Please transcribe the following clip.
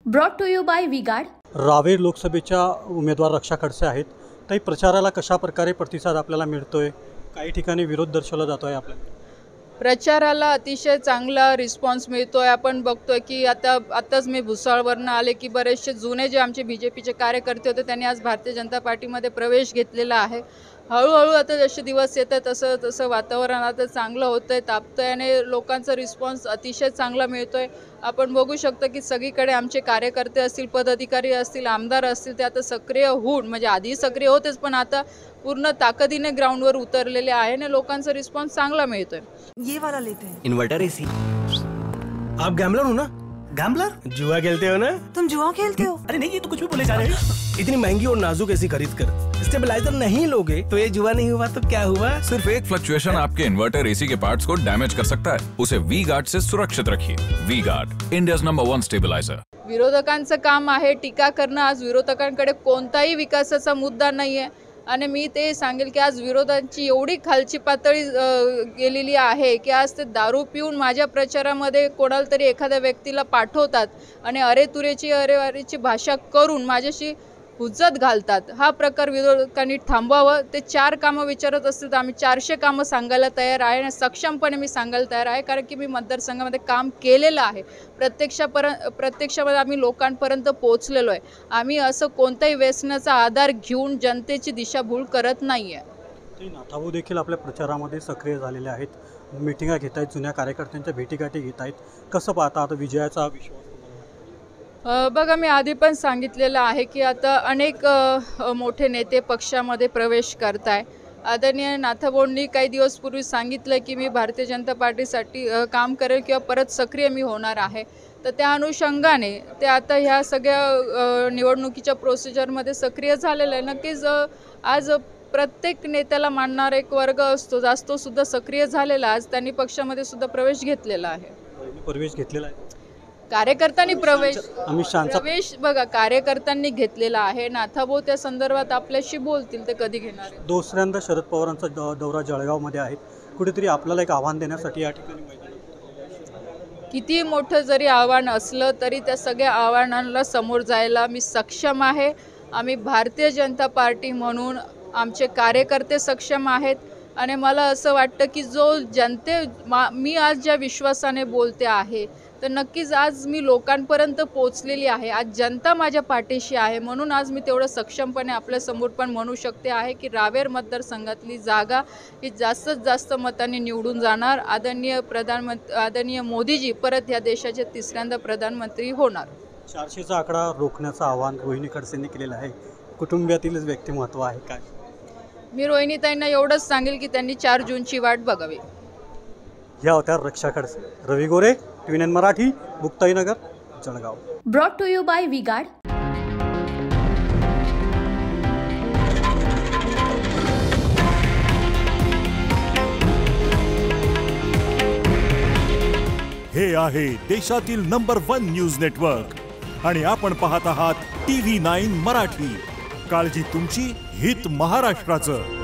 Brought to you by V-Guard. Raver लोकसभेच्या उमेदवार रक्षा खडसे आहेत. ताई, प्रचाराला कशा प्रकारे प्रतिसाद आपल्याला मिळतोय? काही ठिकाणी विरोध दर्शवला जातोय. आपल्याला प्रचाराला अतिशय चांगला रिस्पॉन्स मिळतोय. आपण बघतोय की आताच मी भुसावळवरून आले की बरेचसे जुने जे आमचे बीजेपीचे कार्यकर्ते होते त्यांनी आज भारतीय जनता पार्टीमध्ये प्रवेश घेतलेला आहे. हळूहळू आता जसे दिवस येतात तसं वातावरण आता चांगलं होतंय, तापतंय आणि लोकांचा रिस्पॉन्स अतिशय चांगला मिळतोय. आपण बघू शकतो की सगळीकडे आमचे कार्यकर्ते असतील, पदाधिकारी असतील, आमदार असतील, ते आता सक्रिय होऊन, म्हणजे आधी सक्रिय होतेच पण आता पूर्ण ताकदीने ग्राउंडवर उतरलेले आहे आणि लोकांचा रिस्पॉन्स चांगला मिळतोय. ये वाला लेते हैं। Inverter AC. आप गैम्बलर हो ना? गैम्बलर? जुआ खेलते हो ना? तुम जुआ खेलते हो? अरे नहीं, ये तो कुछ भी बोले जा रहे हैं। इतनी महंगी और नाजुक एसी खरीद कर स्टेबलाइजर नहीं लोगे तो ये जुआ नहीं हुआ तो क्या हुआ? सिर्फ एक फ्लक्चुएशन आपके इन्वर्टर एसी के पार्ट्स को डैमेज कर सकता है. उसे वी गार्ड से सुरक्षित रखिए. V Guard, India's number 1 stabiliser. विरोधकांचं काम आहे टीका करणं. आज विरोधकांकडे कोणताही विकासाचा मुद्दा नाहीये आणि मी ते सांगेल की आज विरोधांची एवढी खालची पातळी गेलेली आहे की आज ते दारू पिऊन माझ्या प्रचारामध्ये कोणाला तरी एखाद्या व्यक्तीला पाठवतात आणि अरेवारीची भाषा करून माझ्याशी हुज्जत घालतात. हा प्रकार विरोधकांनी थांबवावं. ते 4 कामं विचारत असतील तर आम्ही 400 कामं सांगायला तयार आहे आणि सक्षमपणे मी सांगायला तयार आहे, कारण की मी मतदारसंघामध्ये काम केलेलं आहे. प्रत्यक्षामध्ये आम्ही लोकांपर्यंत पोहोचलेलो आहे. आम्ही असं कोणत्याही व्यसनाचा आधार घेऊन जनतेची दिशाभूल करत नाही आहे. नाथाभाऊ देखील आपल्या प्रचारामध्ये सक्रिय झालेले आहेत. मिटिंगा घेत आहेत, जुन्या कार्यकर्त्यांच्या भेटीगाठी घेत आहेत. कसं पाहता आता विजयाचा विश्वास? बघा, मी आधी पण सांगितलेलं आहे की आता अनेक मोठे नेते पक्षामध्ये प्रवेश करत आहे. आदरणीय नाथाभाऊंनी काही दिवस पूर्वी सांगितलं की मी भारतीय जनता पार्टीसाठी काम करेल किंवा परत सक्रिय मी होणार आहे. तर त्या अनुषंगाने ते आता ह्या सगळ्या निवडणुकीच्या प्रोसिजरमध्ये सक्रिय झालेलं आहे. नक्कीच आज प्रत्येक नेत्याला मानणारा एक वर्ग असतो, जास्त सुद्धा सक्रिय झालेला. आज त्यांनी पक्षामध्ये सुद्धा प्रवेश घेतलेला आहे. कार्यकर्त्यांनी प्रवेश बघा कार्यकर्त्यांनी घेतलेला आहे. नाथाभाऊ त्या संदर्भात आपल्याशी बोलतील, ते कधी घेणार आहे. दुसऱ्यांदा शरद पवारांचा दौरा जळगावमध्ये आहे. कुठेतरी आपल्याला एक आव्हान देण्यासाठी या ठिकाणी किती मोठं जरी आव्हान असलं तरी त्या सगळ्या आव्हानांना समोर जायला मी सक्षम आहे. आम्ही भारतीय जनता पार्टी म्हणून आमचे कार्यकर्ते सक्षम आहेत आणि मला असं वाटतं की मी आज ज्या विश्वासाने बोलते आहे तर नक्कीच आज मी लोकांपर्यंत पोचलेली आहे. आज जनता माझ्या पाठीशी आहे, म्हणून आज मी तेवढं सक्षमपणे आपल्यासमोर पण म्हणू शकते आहे की रावेर मतदारसंघातली जागा ही जास्तीत जास्त मतांनी निवडून जाणार. आदरणीय मोदीजी परत या देशाचे 3ऱ्यांदा प्रधानमंत्री होणार. 400चा आकडा रोखण्याचं आवाहन रोहिणी खडसेंनी केलेलं आहे. कुटुंबातीलच व्यक्तिमत्व आहे काय? मी रोहिणीताईंना एवढंच सांगेल की त्यांनी 4 जूनची वाट बघावी. या होत्या Raksha Khadse. Ravi Gore, TVNN Marathi, Muktainagar, Jalgaon. Brought to you by V-Guard. हे आहे देशातील नंबर 1 न्यूज नेटवर्क आणि आपण पाहत आहात TV9 मराठी. काळजी तुमची, हित महाराष्ट्राचं.